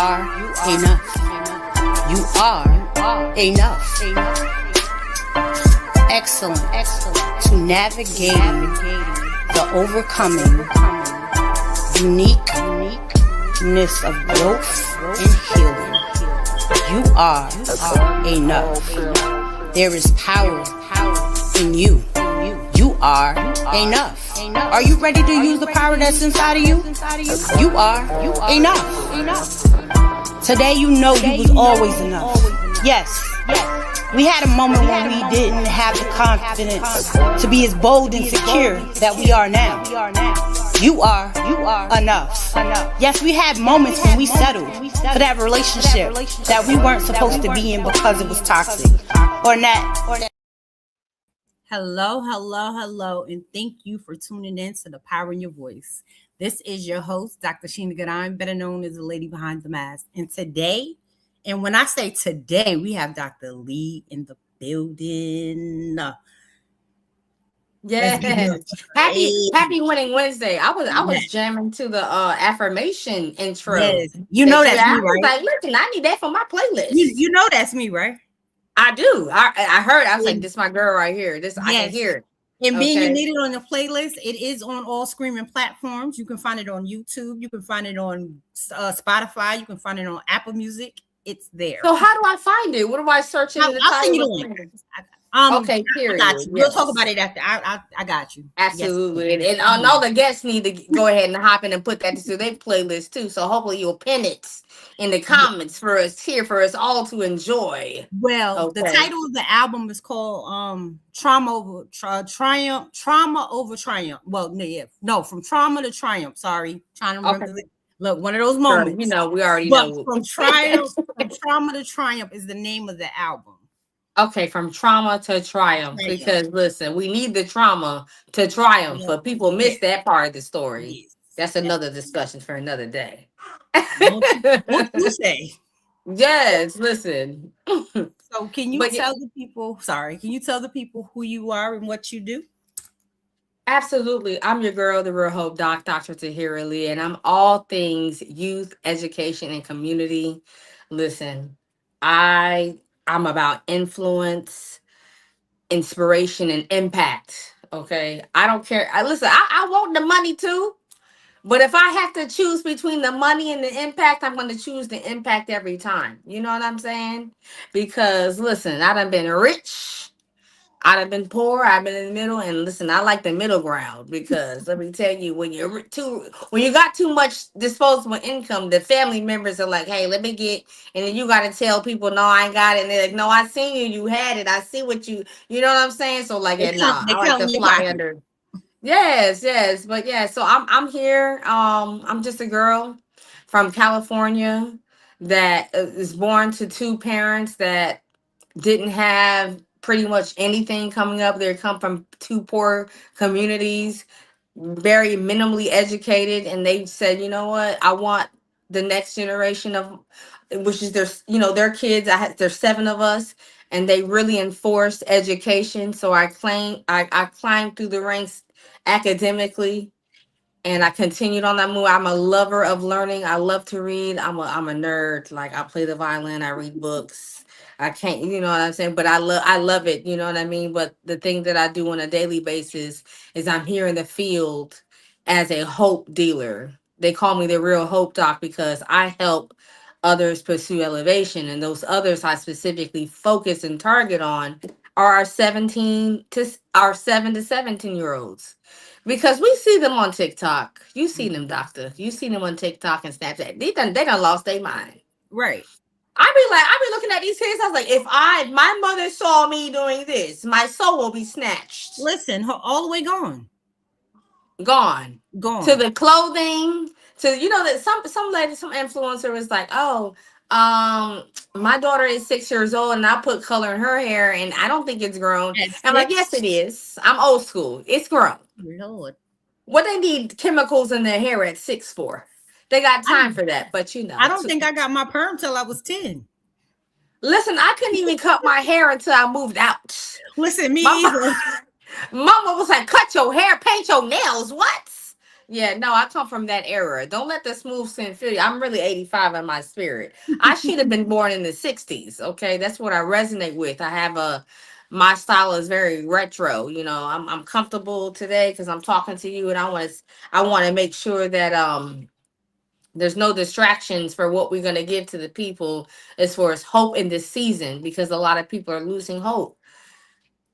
are enough. You are enough. Excellent. To navigating the overcoming uniqueness of growth and healing. You are enough. There is power in you. You are enough. Are you ready to use the power that's inside of you? You are enough. Today you know you was always enough. Yes. We had a moment when we didn't have the confidence to be as bold and secure that we are now. You are enough. Yes, we had moments when we settled for that relationship that we weren't supposed to be in because it was toxic or not. Hello, and thank you for tuning in to The Power in Your Voice. This is your host, Dr. Sheena Goodine, better known as the lady behind the mask. And today, and when I say today, we have Dr. Lee in the building. Yes. Happy Winning Wednesday. I was jamming to the affirmation intro. Yes. You know that's me, right? I was like, listen, I need that for my playlist. You know that's me, right? I do. I heard. I was like, this is my girl right here. I can hear it. And being you need it on the playlist, it is on all streaming platforms. You can find it on YouTube. You can find it on Spotify. You can find it on Apple Music. It's there. So how do I find it? What do I search in the title? I'll send you the link. Okay, period. I got you. We'll talk about it after. I got you. Absolutely. Yes. And all the guests need to go ahead and hop in and put that to their playlist too. So hopefully you'll pin it in the comments for us all to enjoy. Well, the title of the album is called Trauma Over Triumph. Well, no, From Trauma to Triumph. Sorry. Trying to remember. Okay. Look, one of those moments. We already know. From Trauma to Triumph is the name of the album. Okay, from trauma to triumph. Because listen, we need the trauma to triumph, but people miss that part of the story. That's another discussion for another day. What you say? Yes, listen. So can you tell the people, can you tell the people who you are and what you do? Absolutely. I'm your girl, the real hope doc, Dr. Tahira Lee, and I'm all things youth, education, and community. Listen, I'm about influence, inspiration, and impact. Okay. I don't care. I want the money too. But if I have to choose between the money and the impact, I'm going to choose the impact every time. You know what I'm saying? Because listen, I done been rich. I done been poor. I've been in the middle. And listen, I like the middle ground because let me tell you, when you got too much disposable income, the family members are like, hey, let me get, and then you got to tell people, no, I ain't got it. And they're like, no, I seen you had it. I see what you know what I'm saying? So like, I like to fly under. Yes. But yeah, so I'm here. I'm just a girl from California that is born to two parents that didn't have pretty much anything coming up. They come from two poor communities, very minimally educated, and they said, you know what, I want the next generation of, which is their kids. There's 7 of us, and they really enforced education. So I climbed through the ranks academically, and I continued on that move. I'm a lover of learning. I love to read. I'm a nerd. Like, I play the violin, I read books. I can't, you know what I'm saying? But I love it, you know what I mean? But the thing that I do on a daily basis is I'm here in the field as a hope dealer. They call me the real hope doc because I help others pursue elevation. And those others I specifically focus and target on are our 7 to 17-year-olds. Because we see them on TikTok. You see them, doctor. You see them on TikTok and Snapchat. They done lost their mind. Right. I be looking at these kids. I was like, if my mother saw me doing this, my soul will be snatched. Listen, all the way gone. To the clothing, to that some lady, some influencer was like, oh, my daughter is 6 years old and I put color in her hair and I don't think it's grown. I'm like, yes, it is. I'm old school. It's grown. Lord. What they need chemicals in their hair at 6 for? They got time for that, but I don't think I got my perm till I was 10. Listen, I couldn't even cut my hair until I moved out. Listen, me either. Mama was like, cut your hair, paint your nails. What? Yeah, no, I come from that era. Don't let the smooth sin fool you. I'm really 85 in my spirit. I should have been born in the 60s. Okay, that's what I resonate with. I have a my style is very retro. You know, I'm comfortable today because I'm talking to you, and I want to make sure that there's no distractions for what we're gonna give to the people as far as hope in this season, because a lot of people are losing hope.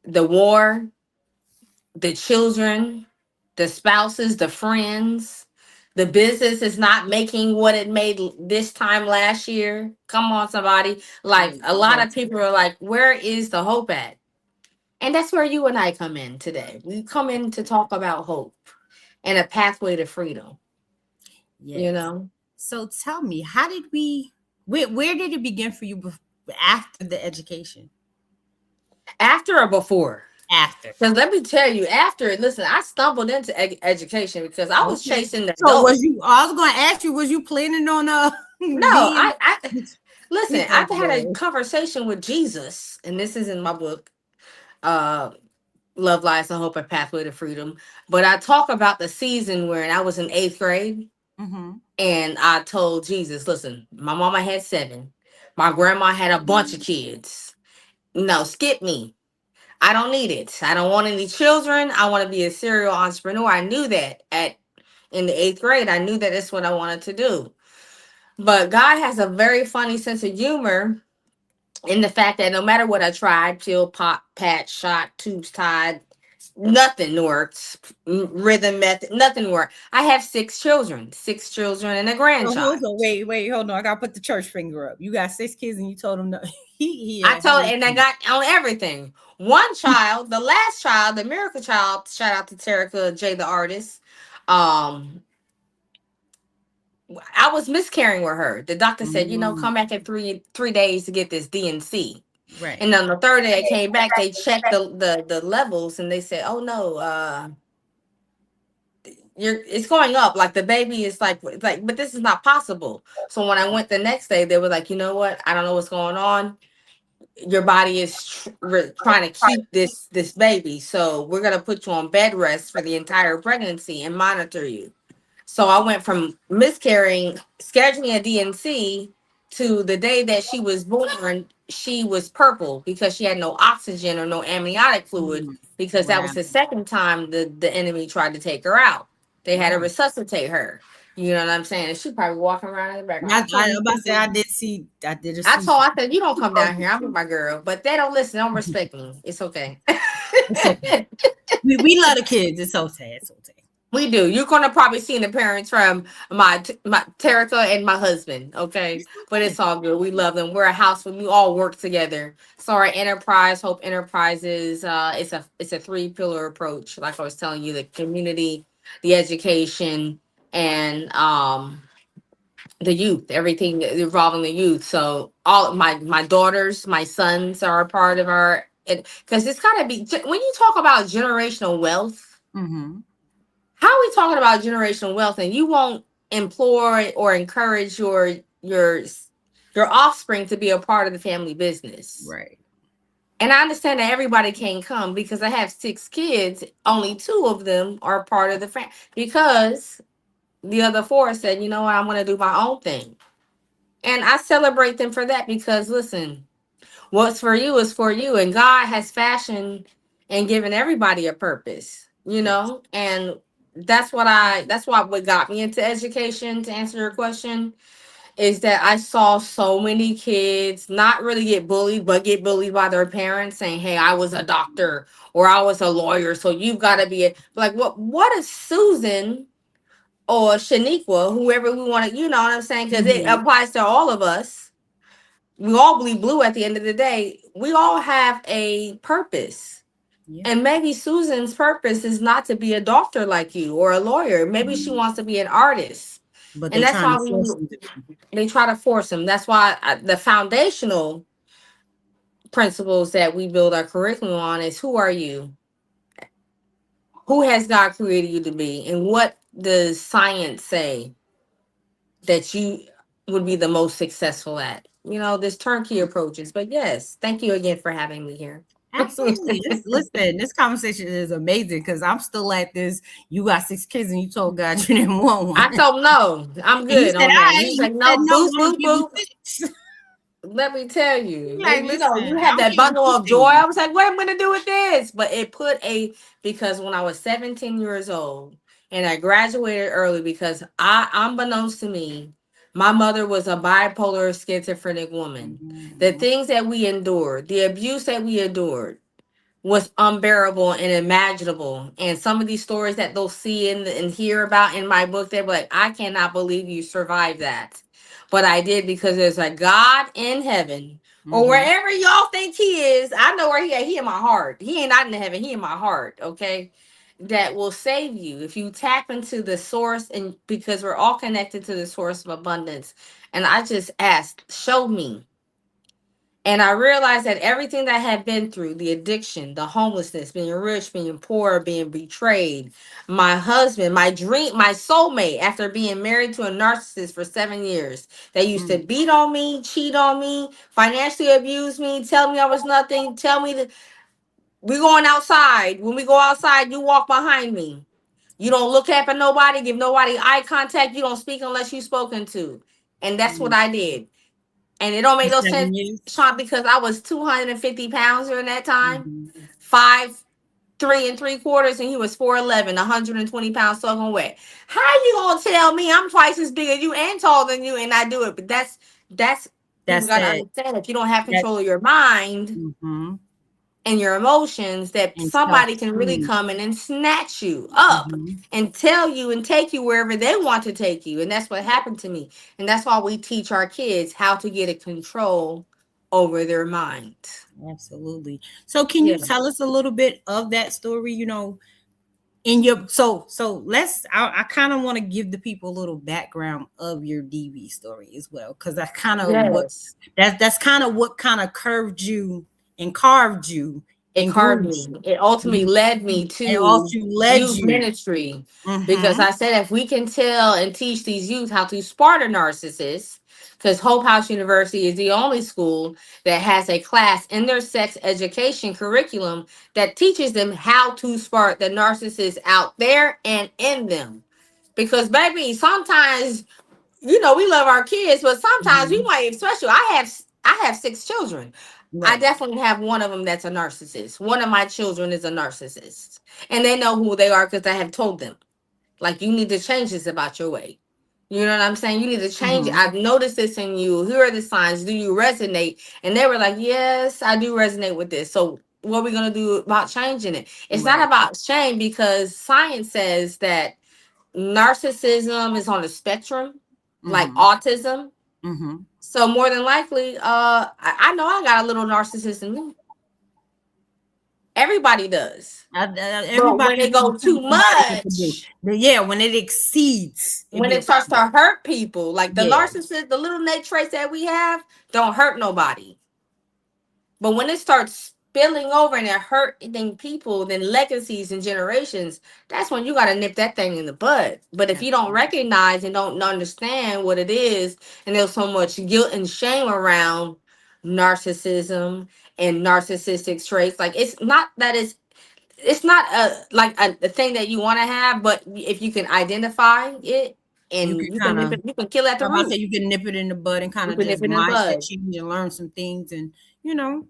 The war, the children, the spouses, the friends, the business is not making what it made this time last year. Come on, somebody. Like a lot of people are like, where is the hope at? And that's where you and I come in today. We come in to talk about hope and a pathway to freedom, you Yes. know? So tell me, how did we? Where did it begin for you after the education? After or before? After. Because let me tell you, after, listen, I stumbled into education because I was Okay. chasing the So dope. was you? I was going to ask you, was you planning on No, being? I listen, I've had a Okay. conversation with Jesus, and this is in my book, uh, Love, Lies, and Hope, A Pathway to Freedom. But I talk about the season where I was in eighth grade, Mm-hmm. and I told Jesus, listen, my mama had seven. My grandma had a bunch of kids. No, skip me. I don't need it. I don't want any children. I want to be a serial entrepreneur. I knew that at in the eighth grade. I knew that that's what I wanted to do. But God has a very funny sense of humor in the fact that no matter what I tried, pill, pop, patch, shot, tubes tied, nothing works. Rhythm method, nothing worked. I have six children and a So grandchild. hold on, wait, hold on. I gotta put the church finger up. You got 6 kids, and you told him no. I told, He and I got on everything. One child, the last child, the miracle child, shout out to Terica J, the artist. Um, I was miscarrying with her. The doctor said, Mm, come back in three days to get this DNC. right. And on the third day I came back, they checked the levels and they said, oh no, it's going up. Like the baby is like, but this is not possible. So when I went the next day, they were like, you know what? I don't know what's going on. Your body is trying to keep this baby. So we're gonna put you on bed rest for the entire pregnancy and monitor you. So I went from miscarrying, scheduling a DNC to the day that she was born, she was purple because she had no oxygen or no amniotic fluid, Mm, because that wow. was the second time the enemy tried to take her out. They had to Wow. resuscitate her. You know what I'm saying? And she probably walking around in the background. I about to say I did I see. said, you don't come down here. I'm with my girl. But they don't listen. They don't respect me. It's okay. It's okay. We love the kids. It's okay. It's okay. We do. You're gonna probably see the parents from my Terica and my husband, okay? It's But okay. it's all good. We love them. We're a house. We all work together. So our enterprise, Hope Enterprises, it's a three pillar approach. Like I was telling you, the community, the education, and the youth. Everything involving the youth. So all my daughters, my sons are a part of our. Because it's gotta be when you talk about generational wealth. Mm-hmm. How are we talking about generational wealth and you won't implore or encourage your offspring to be a part of the family business? Right. And I understand that everybody can't come because I have six kids. Only two of them are part of the family because the other four said, you know what, I'm going to do my own thing. And I celebrate them for that because listen, what's for you is for you, and God has fashioned and given everybody a purpose, Yes. and that's why what got me into education, to answer your question, is that I saw so many kids not really get bullied but get bullied by their parents saying, hey, I was a doctor or I was a lawyer, so you've got to be like, what is Susan or Shaniqua, whoever we want to, you know what I'm saying, because it Mm-hmm. applies to all of us. We all bleed blue at the end of the day. We all have a purpose. Yeah. And maybe Susan's purpose is not to be a doctor like you or a lawyer. Maybe she wants to be an artist. But And they that's trying to why force them to be. they try to force them. That's why the foundational principles that we build our curriculum on is, who are you? Who has God created you to be? And what does science say that you would be the most successful at? There's turnkey approaches. But yes, thank you again for having me here. Absolutely. Listen, this conversation is amazing because I'm still at this. You got 6 kids and you told God you didn't want one. I told him no, I'm And he good said, all on that. right. He's He like, said, no, no, boop, I'm going to boop, give you boop. 6. Let me tell you, Like, you know, listen, you have I'll that give you bundle 2 of joy. things. I was like, what am I gonna do with this? But it put because when I was 17 years old and I graduated early because unbeknownst to me, my mother was a bipolar schizophrenic woman. The Mhm. things that we endured, the abuse that we endured was unbearable and unimaginable. And some of these stories that they'll see and hear about in my book, they're like, I cannot believe you survived that. But I did because there's a God in heaven or Mhm. wherever y'all think he is. I know where he at. He in my heart. He ain't not in heaven. He in my heart. Okay. That will save you if you tap into the source, and because we're all connected to the source of abundance. And I just asked, show me. And I realized that everything that I had been through, the addiction, the homelessness, being rich, being poor, being betrayed, my husband, my dream, my soulmate, after being married to a narcissist for 7 years, that used to Mhm. beat on me, cheat on me, financially abuse me, tell me I was nothing, tell me that we going outside. When we go outside, you walk behind me. You don't look up at nobody, give nobody eye contact, you don't speak unless you spoken to. And that's what Mhm. I did. And it don't For make no 7 sense, years. Sean, because I was 250 pounds during that time, Mhm. 5'3 3/4", and he was 4'11", 120 pounds soaking wet. How you gonna tell me I'm twice as big as you and taller than you and I do it? But that's people That's gotta that. understand, if you don't have That. control of your mind Mhm. and your emotions, that And somebody can really self-esteem. come in and snatch you up Mhm. and tell you and take you wherever they want to take you. And that's what happened to me. And that's why we teach our kids how to get a control over their mind. Absolutely. So can you Yeah. tell us a little bit of that story, in your so let's I kind of want to give the people a little background of your DV story as well, because that's kind of what Yes. that's kind of what kind of curved you and carved you It and carved groomed me. you. It ultimately Mhm. led me And also to led youth you. ministry, because Mm-hmm. I said if we can tell and teach these youth how to spot a narcissist, because Hope House University is the only school that has a class in their sex education curriculum that teaches them how to spot the narcissist out there and in them. Because baby, sometimes we love our kids, but sometimes we Mm-hmm. might, especially I have 6 children. I Right. definitely have one of them that's a narcissist. One of my children is a narcissist. And they know who they are because I have told them. Like, you need to change this about your way. You know what I'm saying? You need to change it. Mm-hmm. I've noticed this in you. Here are the signs. Do you resonate? And they were like, yes, I do resonate with this. So what are we going to do about changing it? It's not Right. about shame, because science says that narcissism is on a spectrum, like Mm-hmm. autism. Mm-hmm. So more than likely, I know I got a little narcissist in me. Everybody does. But when Everybody's it gonna goes see too somebody that could be. much, But yeah, when it exceeds, it'd when be a it starts problem. to hurt people, like the Yeah. narcissist, the little Nate traits that we have don't hurt nobody. But when it starts spilling over and it hurting people, then legacies and generations, that's when you got to nip that thing in the bud. But if you don't Absolutely. recognize and don't understand what it is, and there's so much guilt and shame around narcissism and narcissistic traits, like it's not that it's not a thing that you want to have, but if you can identify it You can and you can kind nip of, it, you can kill it at I'm the about to say, root. you can nip it in the bud and kind You of can nip just it in the mindset bud. change and learn some things and, you know,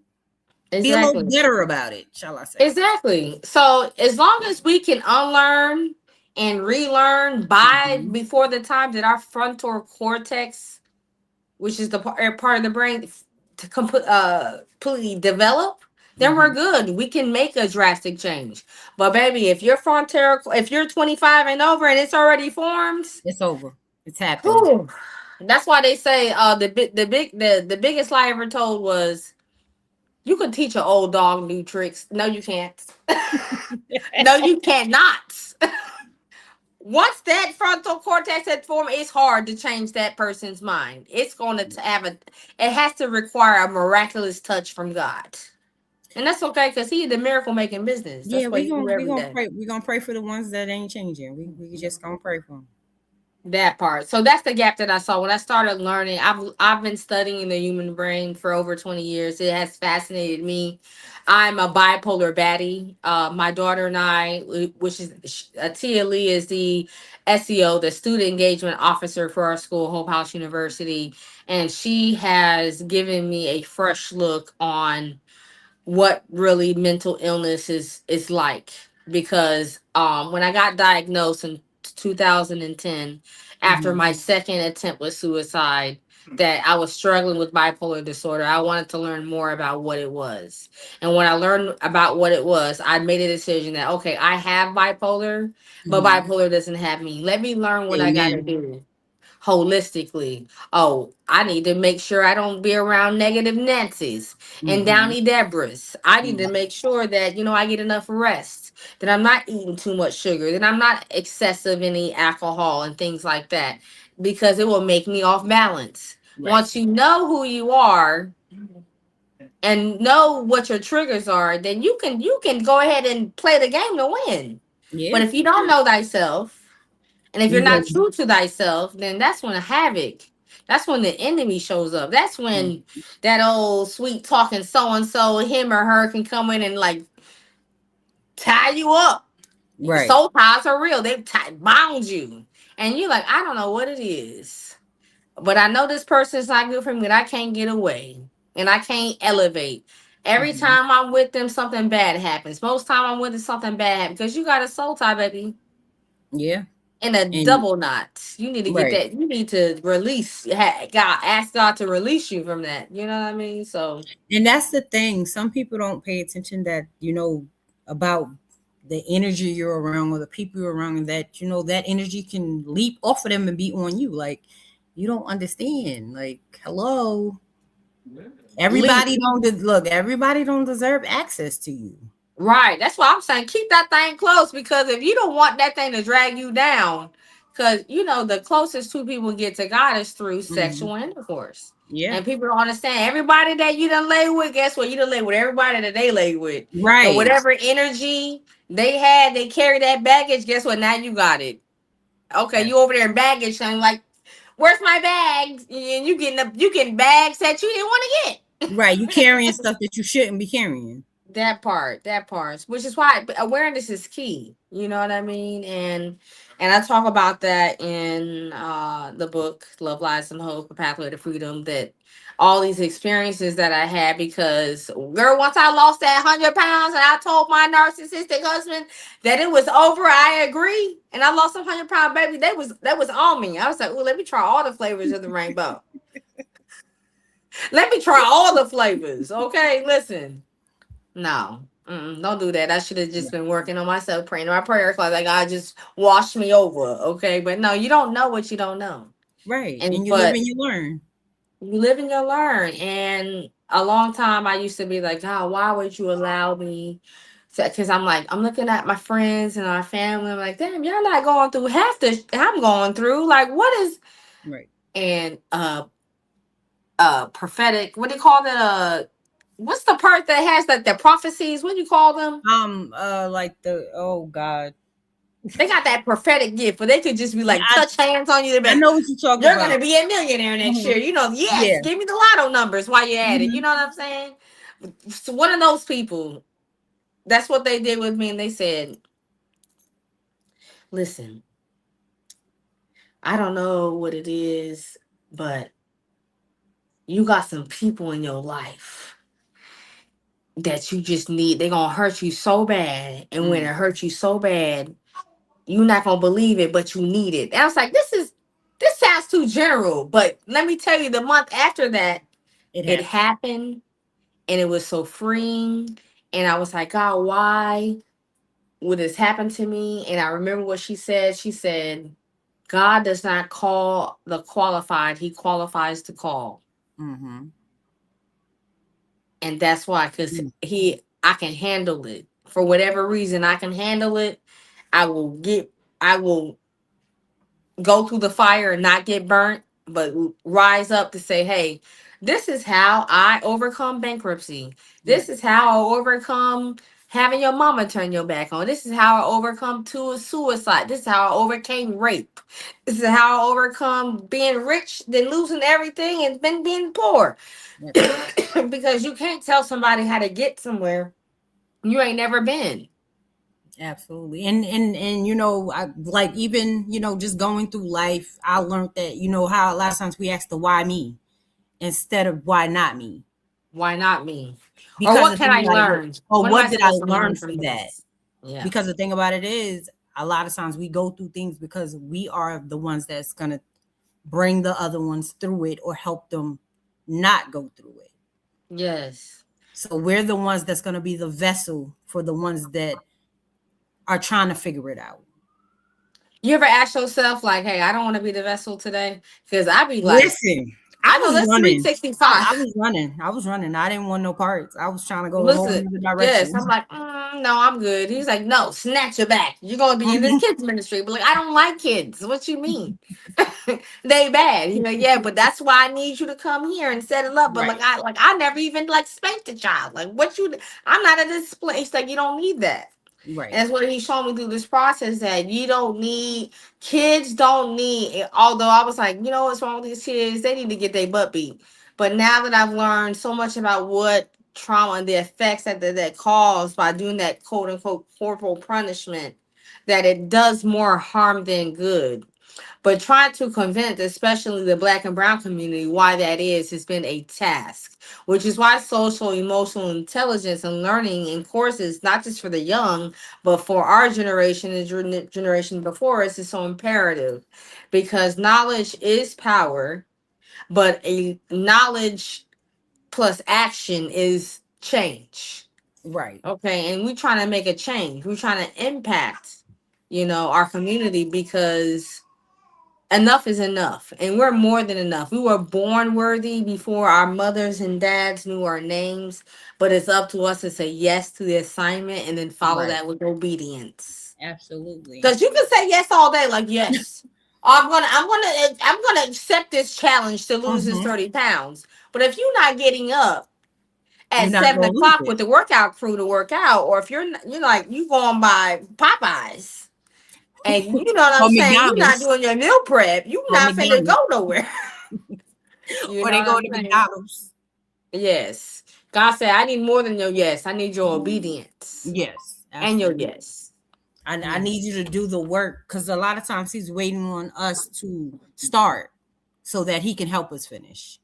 be a little Exactly. better about it, shall I say. Exactly. So as long as we can unlearn and relearn by Mhm. before the time that our frontal cortex, which is the part of the brain, to completely develop, then we're Mhm. good. We can make a drastic change. But baby, if you're 25 and over and it's already formed, It's over. It's happened. whew, that's why they say the biggest lie ever told was, you can teach an old dog new tricks. No, you can't. No, you cannot. Once that frontal cortex had formed, it's hard to change that person's mind. It's going to have it has to require a miraculous touch from God. And that's okay, because He's the miracle making business. Yeah, That's what we He do gonna we every gonna day. pray. We gonna pray for the ones that ain't changing. We just gonna pray for them. That part. So that's the gap that I saw when I started learning. I've been studying the human brain for over 20 years. It has fascinated me. I'm a bipolar baddie. My daughter and I, which is Tia Lee, is the SEO, the student engagement officer for our school, Hope House University, and she has given me a fresh look on what really mental illness is like, because when I got diagnosed in 2010 after Mhm. my second attempt with suicide, that I was struggling with bipolar disorder. I wanted to learn more about what it was. And when I learned about what it was, I made a decision that okay, I have bipolar, but Mhm. bipolar doesn't have me. Let me learn what I got to Amen. do holistically. Oh, I need to make sure I don't be around negative Nancy's and Mhm. Downy Deborah's. I need to Mhm. make sure that, I get enough rest, that I'm not eating too much sugar, that I'm not excessive in the alcohol and things like that, because it will make me off balance. Right. Once you know who you are and know what your triggers are, then you can go ahead and play the game to win. But Yeah. if you don't know thyself, and if you're You not go. true to thyself, then that's when havoc. That's when the enemy shows up. That's when that old sweet talking so and so, him or her, can come in and like tie you up. Right. Soul ties are real. Bound you, and you're like, I don't know what it is, but I know this person's not good for me. And I can't get away, and I can't elevate. Every Mhm. time I'm with them, something bad happens. Most time I'm with them, something bad happens because you got a soul tie, baby. Yeah. In a And double knot. You need to get right. that. You need to release. God, ask God to release you from that. You know what I mean? So And that's the thing. Some people don't pay attention that, about the energy you're around or the people you're around, and that, that energy can leap off of them and be on you. Like, you don't understand. Like, hello. leave. Everybody don't deserve access to you. Right. That's why I'm saying keep that thing close, because if you don't want that thing to drag you down, because the closest two people get to God is through Mhm. sexual intercourse. Yeah. And people don't understand, everybody that you done lay with, guess what? You done lay with everybody that they lay with. And Right. whatever energy they had, they carry that baggage. Guess what? Now you got it. Okay, Yeah. you over there in baggage and like, where's my bags? And you getting bags that you didn't want to get. Right. You carrying stuff that you shouldn't be carrying. That part, which is why awareness is key. You know what I mean? And I talk about that in the book Love, Lies, and Hope: A Pathway to Freedom. That all these experiences that I had, because girl, once I lost that 100 pounds and I told my narcissistic husband that it was over, I agree, and I lost 100 pound baby. That was on me. I was like, well, let me try all the flavors of the rainbow. Let me try all the flavors. Okay, listen. No, don't do that. I should have just been working on myself, praying in my prayer closet. Like, God, just wash me over, okay? But no, you don't know what you don't know, Right. and And you live but and you learn. you live and you learn. And a long time, I used to be like, God, why would you allow me? Because I'm like, I'm looking at my friends and our family. I'm like, damn, y'all not going through half the I'm going through. Like, what is Right. and prophetic? What do you call that? What's the part that has the prophecies? What do you call them? Like oh God. They got that prophetic gift where they could just be Yeah, like, touch hands on you. They're I like, know what you're talking you're about. gonna be a millionaire next year. Mhm. Yes, Yeah. give me the lotto numbers while you're at it. You Mhm. know what I'm saying? So one of those people, that's what they did with me, and they said, listen, I don't know what it is, but you got some people in your life that you just need. They're gonna hurt you so bad. And when Mm. it hurts you so bad, you're not gonna believe it, but you need it. And I was like, this sounds too general. But let me tell you, the month after that, It it happened. happened, and it was so freeing. And I was like, God, why would this happen to me? And I remember what she said. She said, God does not call the qualified, he qualifies to call. Mm-hmm. And that's why, because Mm. I can handle it. For whatever reason, I can handle it. I will go through the fire and not get burnt, but rise up to say, hey, this is how I overcome bankruptcy. This Right. is how I overcome having your mama turn your back on. This is how I overcome suicide. This is how I overcame rape. This is how I overcome being rich, then losing everything, and then being poor. Because you can't tell somebody how to get somewhere you ain't never been. Absolutely. And I like, even, just going through life, I learned that, how a lot of times we ask the why me instead of why not me. Why not me? Or Because what the can thing I about it learn? is, or What am I what did I supposed to learn learn from from that? this? Yeah. Because the thing about it is, a lot of times we go through things because we are the ones that's going to bring the other ones through it or help them not go through it. Yes. So we're the ones that's going to be the vessel for the ones that are trying to figure it out. You ever ask yourself, like, hey, I don't want to be the vessel today? Because I be like, Listen, I I know was that's running. 365. I was running. I didn't want no parts. I was trying to go a whole Listen, other yes, direction. I'm like, no, I'm good. He's like, no, snatch your back. You're gonna be in the Mhm. kids ministry. But like, I don't like kids. What you mean? They bad. He's like, yeah, but that's why I need you to come here and set it up. But Right, I never even like spanked a child. Like, what you? I'm not at this place. Like, you don't need that. And right, that's what he showed me through this process, that you don't need, kids don't need, although I was like, you know what's wrong with these kids? They need to get their butt beat. But now that I've learned so much about what trauma and the effects that caused by doing that quote unquote corporal punishment, that it does more harm than good. But trying to convince, especially the Black and Brown community, why that is has been a task, which is why social emotional intelligence and learning in courses, not just for the young, but for our generation and generation before us, is so imperative, because knowledge is power, but a knowledge plus action is change. right. Okay, and we're trying to make a change. We're trying to impact, our community, because enough is enough, and we're more than enough. We were born worthy before our mothers and dads knew our names, but it's up to us to say yes to the assignment and then follow Right. that with obedience. Absolutely. Because you can say yes all day, like, yes, I'm gonna accept this challenge to lose this Mm-hmm. 30 pounds. But if you're not getting up You're at not seven gonna lose o'clock it. with the workout crew to work out, or if you're like you going by Popeyes, and you know what I'm Or saying, you're not McDonald's. doing your meal prep, you Or not finna go McDonald's. nowhere. You Or know they what go I'm to saying? McDonald's. Yes. God said, I need more than your yes. I need your obedience Yes, and your absolutely. yes. I Yeah. need you to do the work, because a lot of times he's waiting on us to start so that he can help us finish.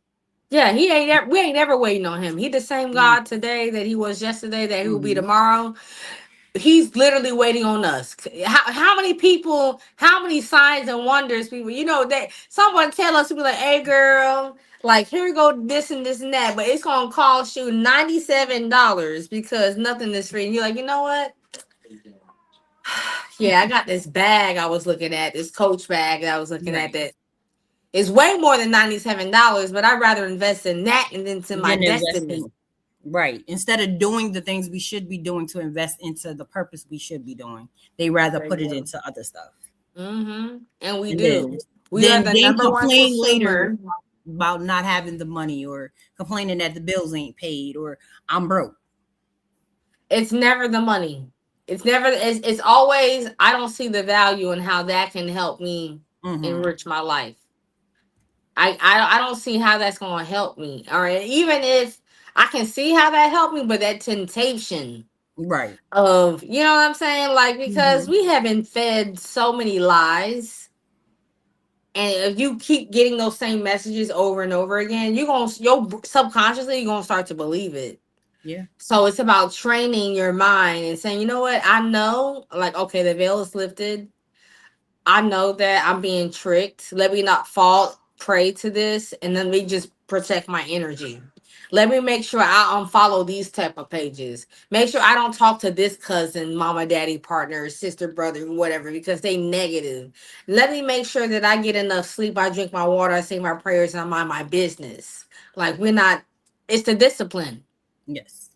Yeah, we ain't ever waiting on him. He the same God today that he was yesterday, that he will be Mm-hmm. tomorrow. He's literally waiting on us. How many people, how many signs and wonders people, that someone tell us to be like, hey girl, like here we go, this and this and that, but it's gonna cost you $97 because nothing is free. And you're like, you know what? Yeah, I got this bag I was looking at, this Coach bag that I was looking at, Right. that is way more than $97, but I'd rather invest in that and into my Then invest destiny. in, right. Instead of doing the things we should be doing to invest into the purpose we should be doing, they rather There you put it go. into other stuff. And we And do. then We are then the then number one complain later consumer. about not having the money, or complaining that the bills ain't paid, or I'm broke. It's never the money. It's always, I don't see the value in how that can help me Mm-hmm. enrich my life. I don't see how that's going to help me. All right, even if I can see how that helped me, but that temptation Right. of, you know what I'm saying, like, because Mm-hmm. we have been fed so many lies, and if you keep getting those same messages over and over again, you're subconsciously you're gonna start to believe it. Yeah. So it's about training your mind and saying, you know what, I know, like, okay, the veil is lifted. I know that I'm being tricked. Let me not fall prey to this, and let me just protect my energy. Let me make sure I unfollow these type of pages. Make sure I don't talk to this cousin, mama, daddy, partner, sister, brother, whatever, because they negative. Let me make sure that I get enough sleep. I drink my water. I say my prayers, and I mind my business. Like, we're not. It's the discipline. Yes,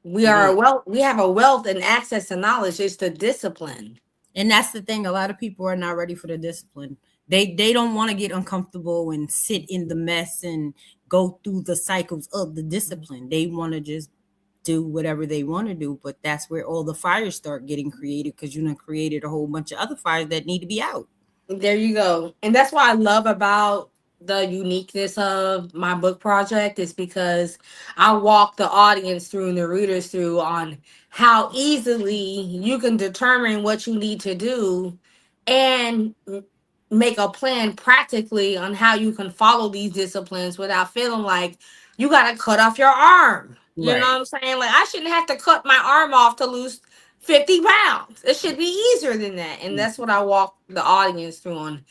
We it are is. a wealth. We have a wealth and access to knowledge. It's the discipline. And that's the thing. A lot of people are not ready for the discipline. They don't want to get uncomfortable and sit in the mess and go through the cycles of the discipline. They want to just do whatever they want to do. But that's where all the fires start getting created, because you done created a whole bunch of other fires that need to be out. There you go. And that's what I love about the uniqueness of my book project, is because I walk the audience through and the readers through on how easily you can determine what you need to do and make a plan practically on how you can follow these disciplines without feeling like you got to cut off your arm. You know Right. what I'm saying? Like, I shouldn't have to cut my arm off to lose 50 pounds. It should be easier than that. And that's what I walk the audience through on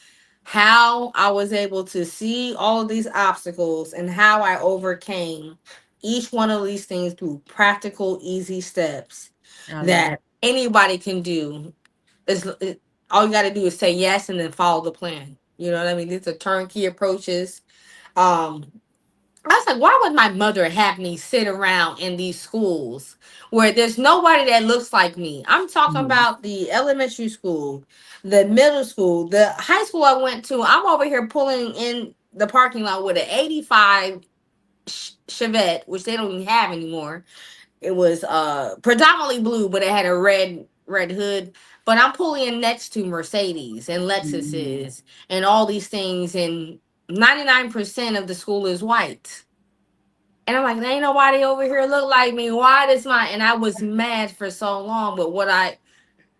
how I was able to see all of these obstacles and how I overcame each one of these things through practical, easy steps I love it. that anybody can do. All you got to do is say yes and then follow the plan. You know what I mean? These are turnkey approaches. Um, I was like, why would my mother have me sit around in these schools where there's nobody that looks like me? I'm talking Mhm. about the elementary school, the middle school, the high school I went to. I'm over here pulling in the parking lot with an 85 Chevette, which they don't even have anymore. It was predominantly blue, but it had a red hood. But I'm pulling in next to Mercedes and Mhm. Lexuses and all these things, and 99% of the school is white. And I'm like, there ain't nobody over here look like me. Why does my, and I was mad for so long. But what I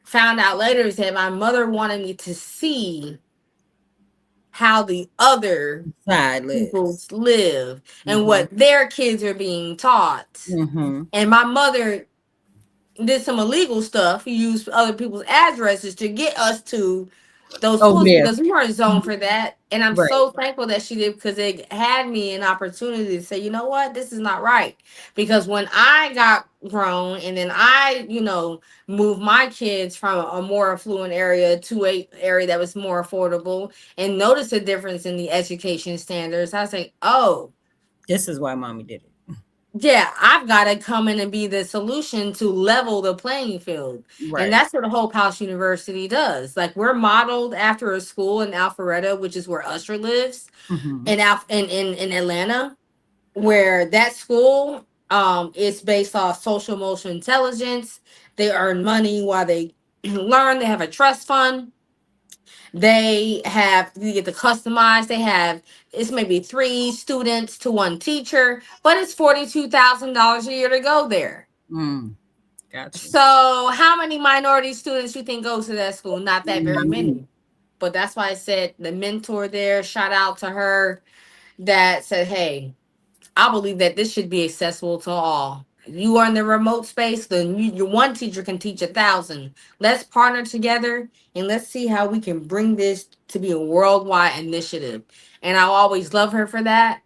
found out later is that my mother wanted me to see how the other Side people lives. live and Mm-hmm. what their kids are being taught. Mm-hmm. And my mother did some illegal stuff. He used other people's addresses to get us to those Oh, schools yeah. because we weren't zoned for that. And I'm Right. so thankful that she did, because it had me an opportunity to say, you know what, this is not right. Because when I got grown and then I, moved my kids from a more affluent area to a area that was more affordable and noticed a difference in the education standards, I was like, oh, This is why mommy did it. yeah, I've got to come in and be the solution to level the playing field. And Right. that's what Hope House University does. Like, we're modeled after a school in Alpharetta, which is where Usher lives, Mm-hmm. in Atlanta, where that school is based off social emotional intelligence. They earn money while they learn. They have a trust fund. You get to customize. They have, it's maybe 3 students to 1 teacher, but it's $42,000 a year to go there. Mm. Gotcha. So how many minority students you think go to that school? Not that very Mm-hmm. many. But that's why I said the mentor there, shout out to her, that said, hey, I believe that this should be accessible to all. You are in the remote space, then your 1 teacher can teach 1,000. Let's partner together and let's see how we can bring this to be a worldwide initiative. And I'll always love her for that,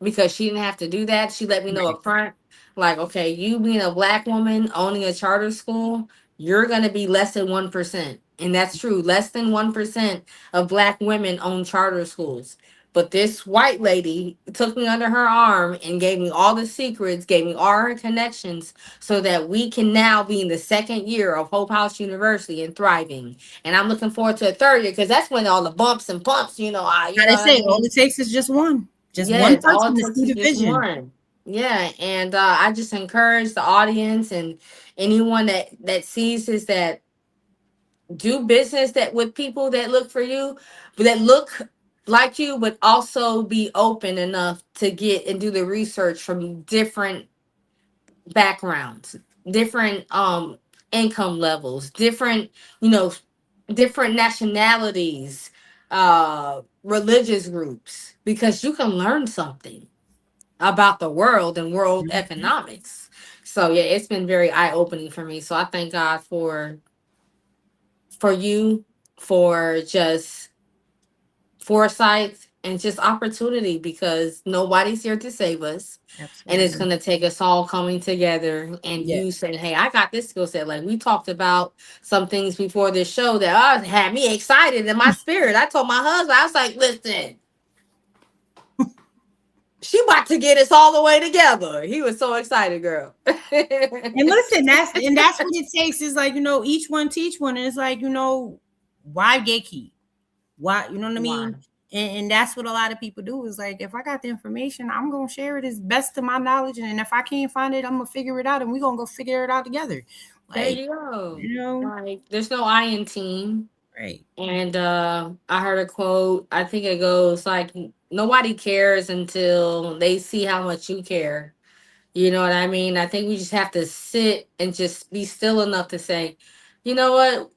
because she didn't have to do that. She let me know Right. up front, like, okay, you being a Black woman owning a charter school, you're going to be less than 1%. And that's true. Less than 1% of Black women own charter schools. But this white lady took me under her arm and gave me all the secrets, gave me all her connections, so that we can now be in the second year of Hope House University and thriving. And I'm looking forward to a third year, because that's when all the bumps and pumps, you How know they what I say, all mean? it takes is just one. Just one Yes, all person it to takes see is the just vision. one. Yeah, and I just encourage the audience and anyone that sees this, that do business that with people that look for you, that look like you, but also be open enough to get and do the research from different backgrounds, different income levels, different, you know different nationalities, religious groups, because you can learn something about the world and world Mhm. economics. So yeah, it's been very eye-opening for me. So I thank God for you, for just foresight and just opportunity, because nobody's here to save us. And it's Absolutely. going to take us all coming together and Yeah. you saying, hey, I got this skill set. Like, we talked about some things before this show that had me excited in my spirit. I told my husband, I was like, listen, she about to get us all the way together. He was so excited, girl. And listen, that's what it takes. Is like, each one teach one. And it's like, why gatekeep? Why, you know what I Why? mean? And that's what a lot of people do is like, if I got the information, I'm gonna share it as best to my knowledge, and if I can't find it, I'm gonna figure it out, and we're gonna go figure it out together. There Like, you go. you know, Like, there's no I in team. right, And I heard a quote. I think it goes like, nobody cares until they see how much you care. You know what I mean? I think we just have to sit and just be still enough to say, you know what?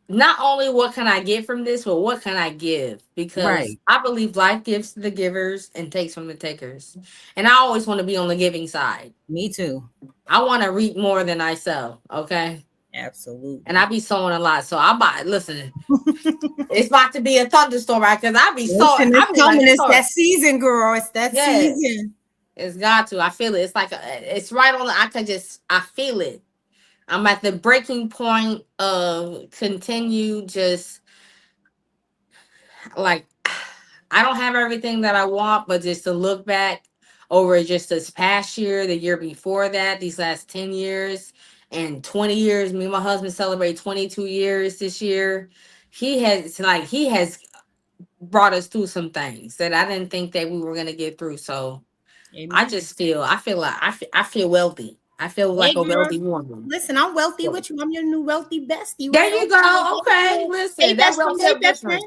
Not only what can I get from this, but what can I give? Because right. I believe life gives to the givers and takes from the takers. And I always want to be on the giving side. Me too. I want to reap more than I sell. Okay. And I Absolutely. be sowing a lot. So I buy, listen, it's about to be a thunderstorm, right? Because I be sowing, Listen, I it's be like, coming. It's Lord, that season, girl. It's that yes, season. it's got to. I feel it. It's like, it's right on the, I can just, I feel it. I'm at the breaking point of continue just like, I don't have everything that I want, but just to look back over just this past year, the year before that, these last 10 years and 20 years, me and my husband celebrate 22 years this year. He has brought us through some things that I didn't think that we were going to get through. So Amen. I feel like I feel wealthy. I feel like Hey, a girl. wealthy woman. Listen, I'm wealthy with you. I'm your new wealthy bestie, There right? you Okay. go. Okay. Hey, Listen, that best will friend. Hey, feel best friend.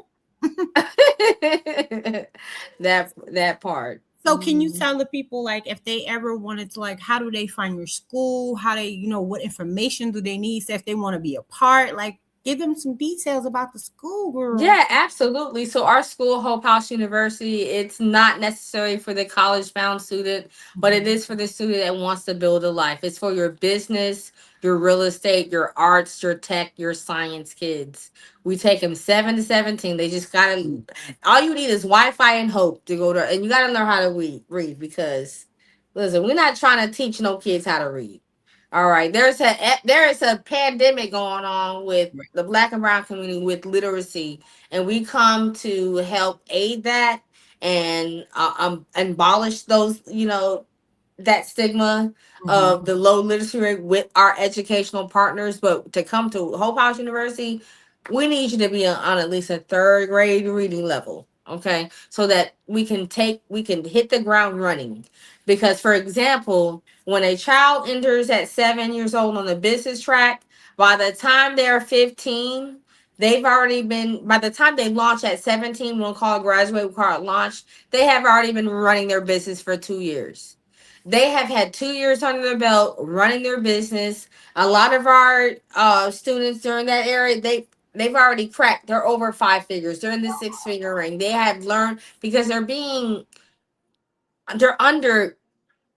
different. That part. So can you tell the people like if they ever wanted to like how do they find your school? How they, what information do they need? Say if they want to be a part, like give them some details about the school, girl. Yeah, absolutely. So our school, Hope House University, it's not necessary for the college bound student, but it Mhm. is for the student that wants to build a life. It's for your business, your real estate, your arts, your tech, your science kids. We take them 7 to 17. They just gotta. All you need is Wi-Fi and hope to go to, and you gotta learn how to read because, listen, we're not trying to teach no kids how to read. All right, there is a pandemic going on with Right. the Black and Brown community with literacy, and we come to help aid that and abolish those, that stigma Mhm. of the low literacy rate with our educational partners. But to come to Hope House University, we need you to be on at least a third grade reading level, okay, so that we can hit the ground running. Because, for example, when a child enters at 7 years old on the business track, by the time they're 15, by the time they launch at 17, we'll call it graduate, we'll call it launch, they have already been running their business for 2 years. They have had 2 years under their belt running their business. A lot of our students during that area, they've already cracked. They're over 5 figures. They're in the 6 figure ring. They have learned because they're under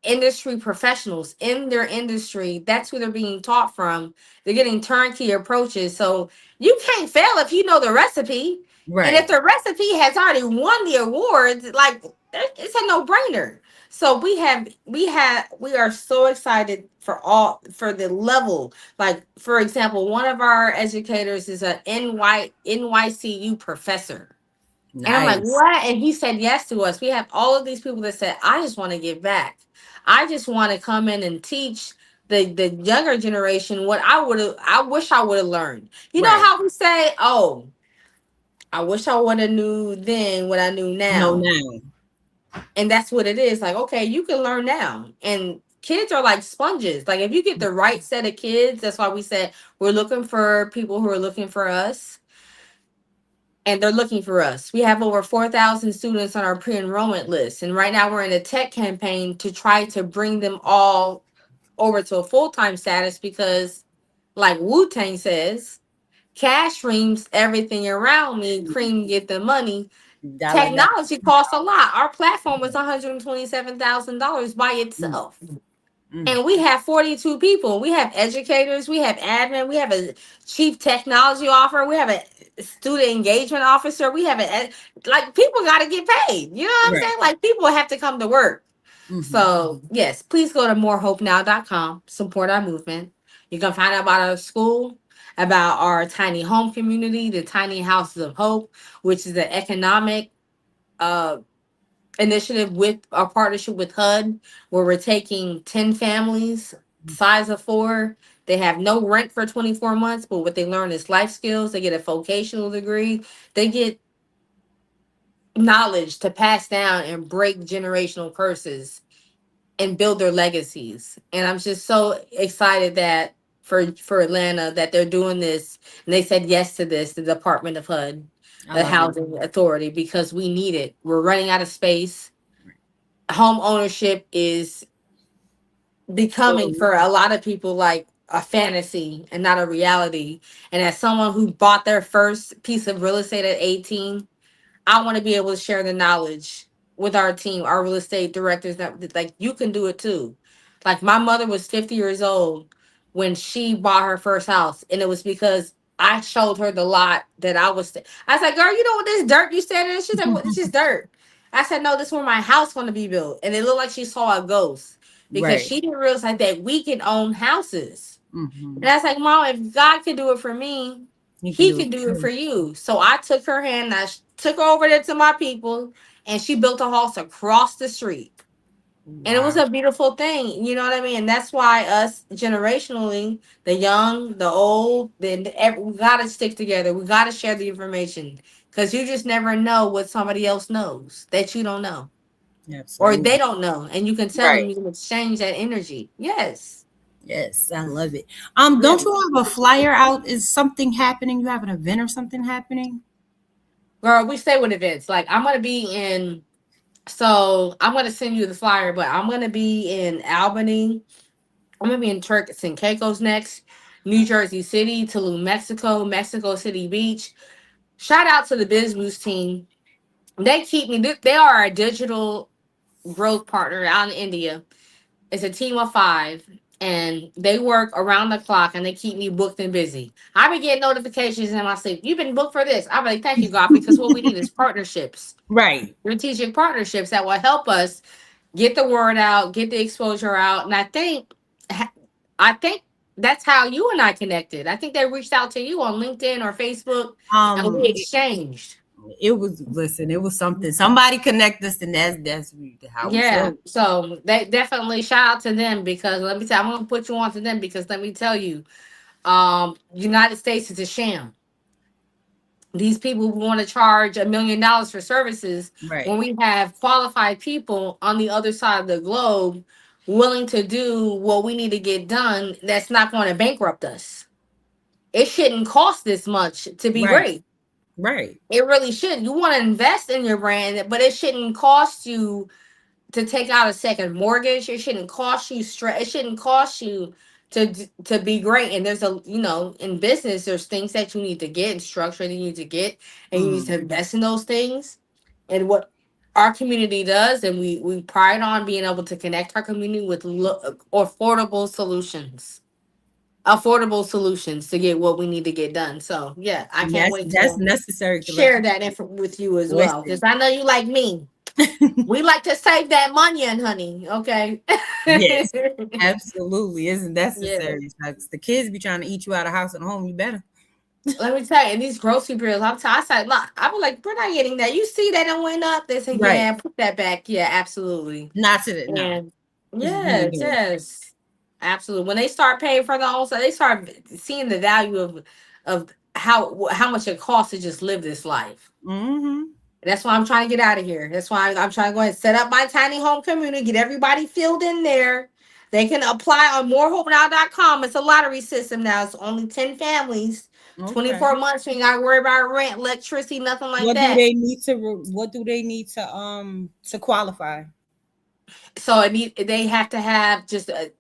industry professionals in their industry. That's who they're being taught from. They're getting turnkey approaches. So you can't fail if you know the recipe. And if Right. the recipe has already won the awards, like, it's a no-brainer. So we are so excited for the level. Like, for example, one of our educators is a NYCU professor. And I'm like, Nice. what? And he said yes to us. We have all of these people that said, I just want to give back. I just want to come in and teach the younger generation what I wish I would have learned. You know Right. how we say, oh, I wish I would have knew then what I knew No, now. now. And that's what it is. Like, okay, you can learn now. And kids are like sponges. Like, if you get the right set of kids, that's why we said we're looking for people who are looking for us, and they're looking for us. We have over 4,000 students on our pre-enrollment list. And right now we're in a tech campaign to try to bring them all over to a full-time status because, like Wu-Tang says, cash streams everything around me, cream get the money. Dollar, dollar. Technology costs a lot. Our platform was $127,000 by Mm, itself. mm. And we have 42 people. We have educators, we have admin, we have a chief technology officer, we have a student engagement officer, we have like, people got to get paid. You know what I'm Right. saying? Like, people have to come to work. Hmm. So, yes, please go to morehopenow.com, support our movement. You can find out about our school, about our tiny home community, the Tiny Houses of Hope, which is an economic uh initiative with our partnership with HUD, where we're taking 10 families, size of four. They have no rent for 24 months, but what they learn is life skills. They get a vocational degree. They get knowledge to pass down and break generational curses and build their legacies. And I'm just so excited that for Atlanta that they're doing this, and they said yes to this, the Department of HUD, I the love it. Housing Authority, because we need it. We're running out of space. Home ownership is becoming So for a lot of people like a fantasy and not a reality. And as someone who bought their first piece of real estate at 18, I want to be able to share the knowledge with our team, our real estate directors, that like you can do it too. Like my mother was 50 years old when she bought her first house, and it was because I showed her the lot that I was. I was like, "Girl, you know what this dirt you standing in?" She's like, "What? This is dirt." I said, "No, this is where my house going to be built," and it looked like she saw a ghost because right. she didn't realize that we can own houses. Hmm. And I was like, Mom, if God could do it for me, You can He do it can do it too. for you. So I took her hand, and took her over there to my people, and she built a house across the street. And it was Wow. a beautiful thing. You know what I mean? And that's why us generationally, the young, the old, we got to stick together. We got to share the information because you just never know what somebody else knows that you don't know or they Absolutely. don't know. And you can tell them, Right. you can exchange that energy. Yes. Yes, I love it. Yeah. Don't you have a flyer out? Is something happening? You have an event or something happening? Girl, we stay with events. Like I'm gonna be in. So I'm gonna send you the flyer, but I'm gonna be in Albany. I'm gonna be in Turks and Caicos next. New Jersey City, Tulum, Mexico, Mexico City Beach. Shout out to the Biz Boost team. They keep me. They are a digital growth partner out in India. It's a team of 5, and they work around the clock, and they keep me booked and busy. I be getting notifications in my sleep. You've been booked for this. I'm like, thank you, God, because what we need is partnerships, Right. strategic partnerships that will help us get the word out, get the exposure out. And I think that's how you and I connected. I think they reached out to you on LinkedIn or Facebook, and we It, exchanged. it was listen. It was something. Somebody connect us, and that's how we Yeah, flow. so they definitely shout out to them because let me tell. I'm gonna put you on to them because let me tell you, United States is a sham. These people want to charge $1 million for services when Right. we have qualified people on the other side of the globe willing to do what we need to get done. That's not going to bankrupt us. It shouldn't cost this much to be Right. great. Right. It really should. You want to invest in your brand, but it shouldn't cost you to take out a second mortgage. It shouldn't cost you stress. It shouldn't cost you to be great. And there's in business, there's things that you need to get and structure that you need to get, and you need to Mm. invest in those things. And what our community does, and we pride on being able to connect our community with affordable solutions to get what we need to get done. So yeah, I And can't that's wait that's to necessary to let share people that info with you as well because listen. I know you like me. We like to save that money, and honey. Okay. Yes, absolutely. Isn't Yeah. necessary. Like, the kids be trying to eat you out of house and home. You better. Let me tell you, and these grocery bills, I said, look, I was like, we're not getting that. You see that it went up? They said, Right. yeah, put that back. Yeah, absolutely. Not to the no. And You ain't yes, doing yes, absolutely. When they start paying for the homes, they start seeing the value of how much it costs to just live this life. it. Mm-hmm. That's why I'm trying to get out of here. That's why I'm trying to go ahead and set up my tiny home community, get everybody filled in there. They can apply on morehopenow.com. It's a lottery system now. It's only 10 families, Okay. 24 months. You ain't got to worry about rent, electricity, nothing like What do that. they need to? What do they need to qualify? So they have to have just a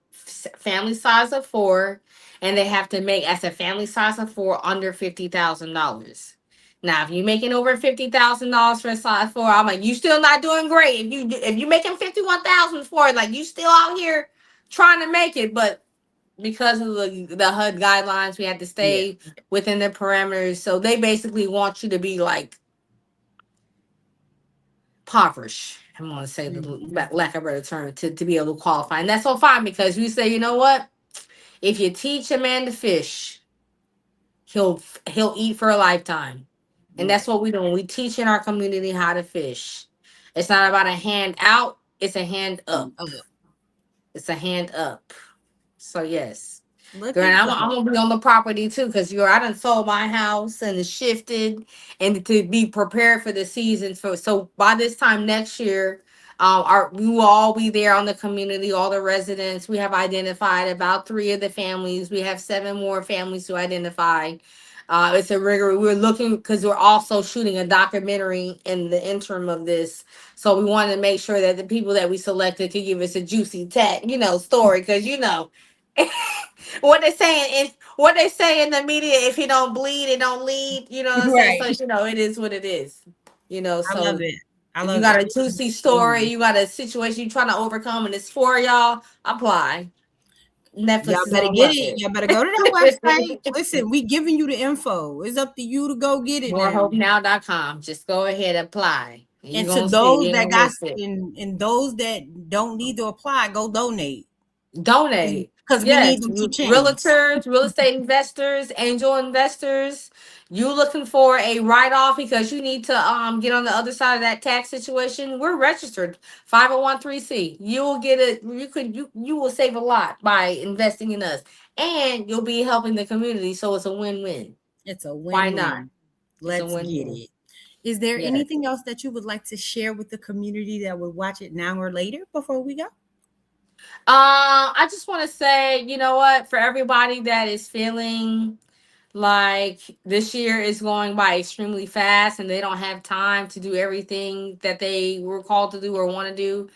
family size of 4, and they have to make as a family size of 4 under $50,000. Now, if you're making over $50,000 for a size 4, I'm like, you still not doing great. If you making 51,000 for it, like you still out here trying to make it, but because of the HUD guidelines, we have to Yeah. stay within the parameters. So they basically want you to be like impoverished. I'm going to say the Mhm. lack of a better term to be able to qualify, and that's all fine because you say, you know what? If you teach a man to fish, he'll eat for a lifetime, and that's Right. what we're doing. We teaching our community how to fish. It's not about a hand out; it's a hand up. Oh, It's a hand up. So yes. Look Girl, at and I'm God. gonna be on the property too, because I done sold my house and it shifted, and to be prepared for the season. So by this time next year, we will all be there on the community, all the residents. We have identified about 3 of the families. We have 7 more families to identify. It's a rigor. We're looking because we're also shooting a documentary in the interim of this. So we wanted to make sure that the people that we selected could give us a juicy story, because what they saying is what they say in the media, if you don't bleed it don't lead, you know what I'm saying? So Right. it is what it is, I love so it. I if you love got a everything juicy you're story, doing. you got a situation you're trying to overcome, and it's for y'all, apply. Y'all Netflix is better on get it. Y'all better go to that website. it. Listen, we giving you the info. It's up to you to go get it now. Morehopenow.com, just go ahead, apply, and you're And to gonna see, those you're that gonna got miss it. and those that don't need to apply, go donate. Donate. Because we need Yes, them to change. realtors, real estate investors, angel investors. You looking for a write off because you need to get on the other side of that tax situation. We're registered 501(c). You will get it. You will save a lot by investing in us, and you'll be helping the community. So it's a win win. It's a Why not? win-win. It's a Let's win get win. it. Is there Yes. anything else that you would like to share with the community that would watch it now or later before we go? I just want to say, you know what, for everybody that is feeling like this year is going by extremely fast and they don't have time to do everything that they were called to do or want to do,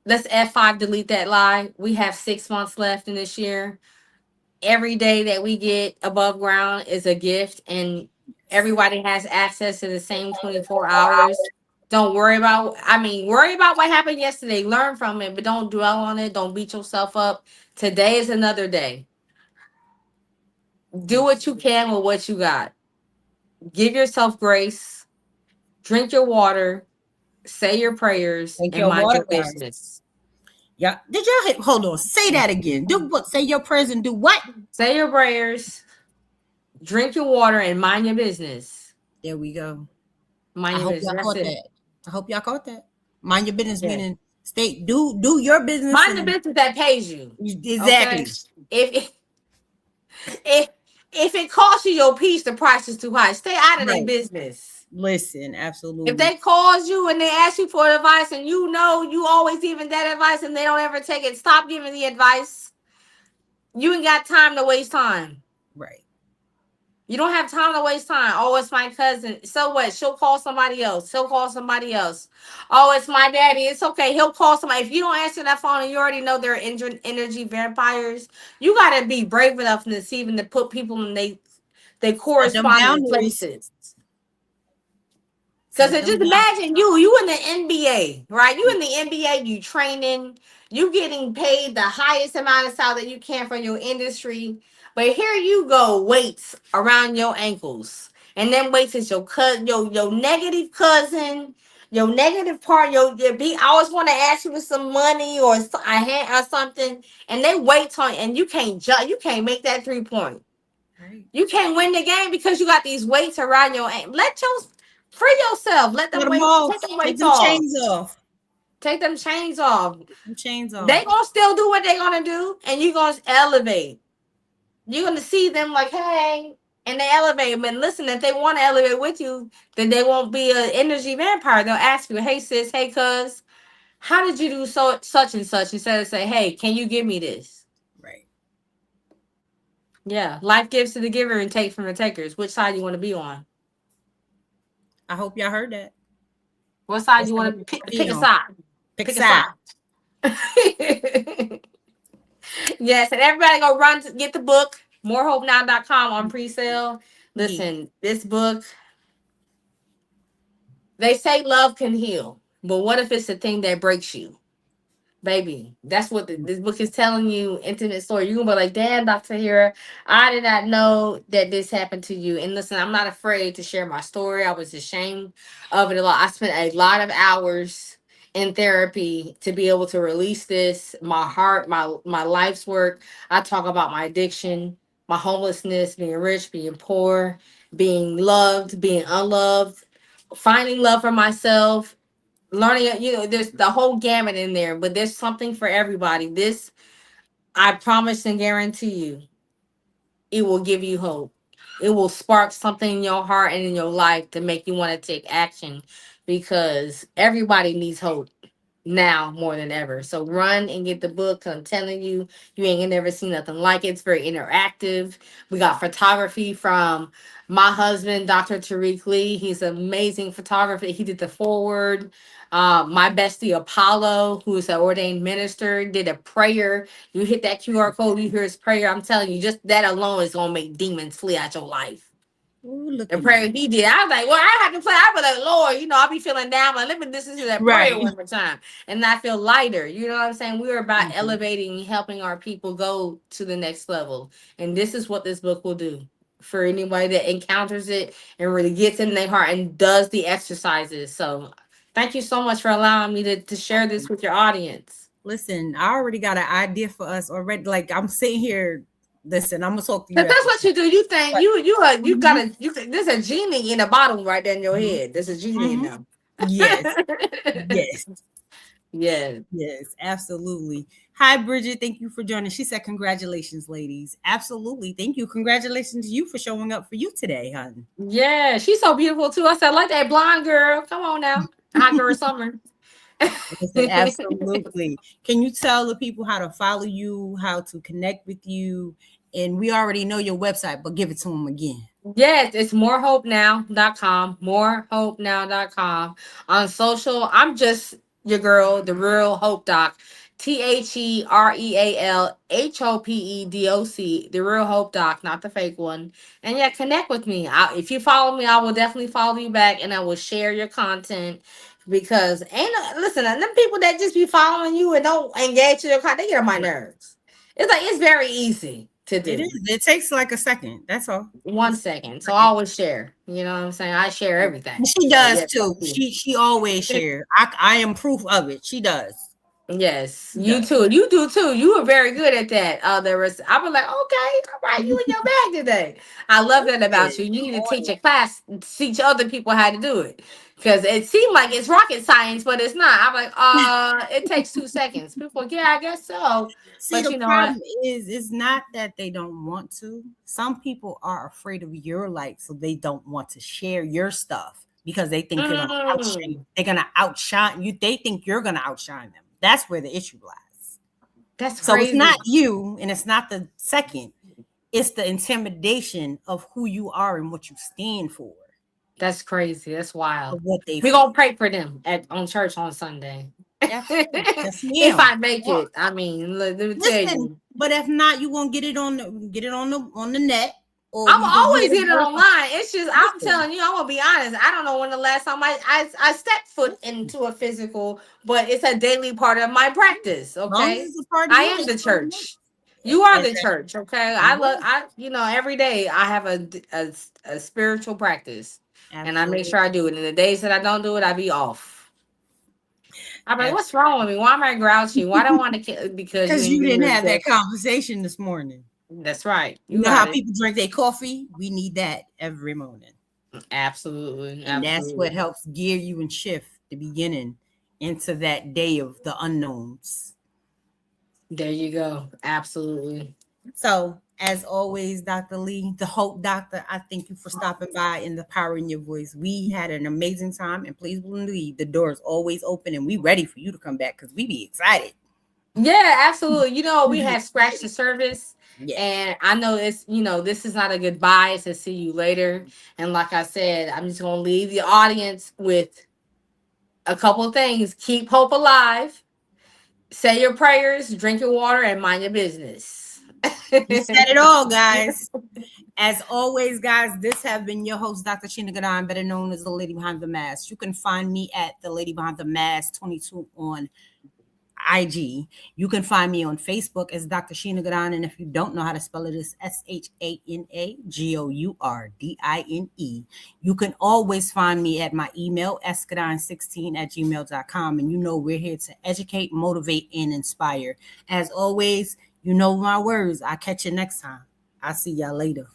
let's F5 delete that lie. We have 6 months left in this year. Every day that we get above ground is a gift, and everybody has access to the same 24 hours. Don't worry about, worry about what happened yesterday. Learn from it, but don't dwell on it. Don't beat yourself up. Today is another day. Do what you can with what you got. Give yourself grace. Drink your water. Say your prayers Thank and your mind water, your guys. business. Yeah. Did y'all hold on? Say that again. Do what? Say your prayers and do what? Say your prayers. Drink your water and mind your business. There we go. I Mind your hope business. y'all That's caught it. that. I hope y'all caught that. Mind your business Yeah. meaning stay do your business Mind the and business that pays you. Okay. exactly. If if if it costs you your piece, the price is too high. Stay out of their Right. business. Listen, If absolutely. they calls you and they ask you for advice and you know you always giving that advice and they don't ever take it, stop giving the advice. You ain't got time to waste time. Right. You don't have time to waste time. Oh, it's my cousin. So what? She'll call somebody else. She'll call somebody else. Oh, it's my daddy. It's okay. He'll call somebody. If you don't answer that phone and you already know they're energy vampires, you gotta be brave enough and deceiving to put people in they Set them corresponding boundaries. places. Because Set them just boundaries. imagine you in the NBA, right? You in the NBA, you training, you getting paid the highest amount of salary that you can from your industry. But here you go, weights around your ankles. And then weights is your cousin, your negative cousin, your negative part, your be I always want to ask you for some money or a hand or something. And they wait on and you can't you can't make that 3 point. Right. You can't win the game because you got these weights around your ankle. Free yourself. Let Cut them them weights off. take them Take weights them off. chains off. Take them chains off. Them chains They off. gonna still do what they gonna do, and you gonna elevate. You're gonna see them like, hey, and they elevate. But listen, if they want to elevate with you, then they won't be an energy vampire. They'll ask you, hey sis, hey cuz, how did you do such and such? Instead of say, hey, can you give me this? Right. Yeah, life gives to the giver and take from the takers. Which side you want to be on? I hope y'all heard that. What side That's you how want to we pick a feel. side? Pick a Pick a side. side. Yes, and everybody go run to get the book, morehopenow.com on pre-sale. Yeah. Listen, this book, they say love can heal, but what if it's the thing that breaks you? Baby, that's what this book is telling you. Intimate story. You're gonna be like, damn, Dr. Hira, I did not know that this happened to you. And listen, I'm not afraid to share my story. I was ashamed of it a lot. I spent a lot of hours in therapy to be able to release this, my heart, my life's work. I talk about my addiction, my homelessness, being rich, being poor, being loved, being unloved, finding love for myself, learning there's the whole gamut in there, but there's something for everybody. This I promise and guarantee you, it will give you hope. It will spark something in your heart and in your life to make you want to take action, because everybody needs hope now more than ever. So run and get the book. I'm telling you, you ain't gonna never seen nothing like it. It's very interactive. We got photography from my husband, Dr. Tariq Lee. He's an amazing photographer. He did the forward. My bestie Apollo, who is an ordained minister, did a prayer. You hit that QR code, you hear his prayer. I'm telling you, just that alone is gonna make demons flee out your life. Ooh, look The at prayer you. he did, I was like, well, I have to pray. I be like, Lord, I'll be feeling down. But let me listen to that prayer Right. one more time, and I feel lighter. You know what I'm saying? We are about Mhm. elevating and helping our people go to the next level, and this is what this book will do for anybody that encounters it and really gets in their heart and does the exercises. So, thank you so much for allowing me to share this with your audience. Listen, I already got an idea for us already. Like I'm sitting here. Listen, I'm gonna talk to you Cause that's after. what you do. You think But, you mhm, gotta there's a genie in a bottle right there in your mhm, head. There's a genie in mhm. them. Yes, yes, Yeah. yes, absolutely. Hi, Bridget. Thank you for joining. She said, "Congratulations, ladies." Absolutely. Thank you. Congratulations to you for showing up for you today, hon. Yeah, she's so beautiful too. I said, I like that blonde girl. Come on now. Hot girl summer. Listen, absolutely. Can you tell the people how to follow you, how to connect with you? And we already know your website, but give it to them again. Yes, it's morehopenow.com. Morehopenow.com. On social, I'm just your girl, the real Hope Doc. TheRealHopeDoc. The real Hope Doc, not the fake one. And yeah, connect with me. If you follow me, I will definitely follow you back and I will share your content. Because listen, them people that just be following you and don't engage in your content, they get on my nerves. It's very easy to It do. is. It takes like a second. That's all. 1 second. So I Second. always share. You know what I'm saying? I share everything. She So does yes, too. thank you. She always share. I am proof of it. She does. Yes, She you does. too. You do too. You were very good at that. I was like, okay, all right, you in your bag today. I love that about you. You I'm need to on teach a it. class, teach other people how to do it. Because it seemed like it's rocket science, but it's not. I'm like, it takes 2 seconds. People, yeah, I guess so. See, But the you know what? problem is, it's not that they don't want to. Some people are afraid of your light, so they don't want to share your stuff because they think Mm, they're gonna outshine you. They think you're gonna outshine them. That's where the issue lies. that's So it's crazy. not you, and it's not the second. It's the intimidation of who you are and what you stand for, That's crazy. That's of wild. what they We're feel. gonna pray for them at on church on Sunday. Absolutely. Yes, If ma'am. I make Well, it, I mean, let me tell listen, you, but if not, you won't get it on the net, or I'm you gonna hear always the getting voice of online. It's just I'm listen. telling you, I'm gonna be honest. I don't know when the last time I stepped foot Listen. into a physical, but it's a daily part of my practice. Long as Okay, it's a part of I you, am that's the all that matters. church. You are the Exactly. church. Okay, Yeah, every day I have a spiritual practice, and I make absolutely. sure I do it. And the days that I don't do it, I be off. I'm like, what's Absolutely. wrong with me? Why am I grouchy? Why don't want to kill? Because you Because ain't you do didn't your have that best. conversation this morning. That's right. You You know how got it. people drink their coffee? We need that every morning. Absolutely. And that's what Absolutely. helps gear you and shift the beginning into that day of the unknowns. There you go. Absolutely. So, as always, Dr. Lee, the Hope Doctor, I thank you for stopping by and the power in your voice. We had an amazing time, and please believe the door is always open, and we ready for you to come back because we be excited. Yeah, absolutely. We have scratched the surface, Yes. and I know this is not a goodbye. It's a see you later. And like I said, I'm just going to leave the audience with a couple of things. Keep hope alive. Say your prayers, drink your water, and mind your business. You said it all, guys. As always, guys, this have been your host, Dr. Sheena Gadan, better known as the Lady Behind the Mask. You can find me at the Lady Behind the Mask 22 on IG. You can find me on Facebook as Dr. Sheena Gadan. And if you don't know how to spell it, it's SHANAGOURDINE. You can always find me at my email, escadine16@gmail.com. And you know we're here to educate, motivate, and inspire. As always, you know my words. I'll catch you next time. I'll see y'all later.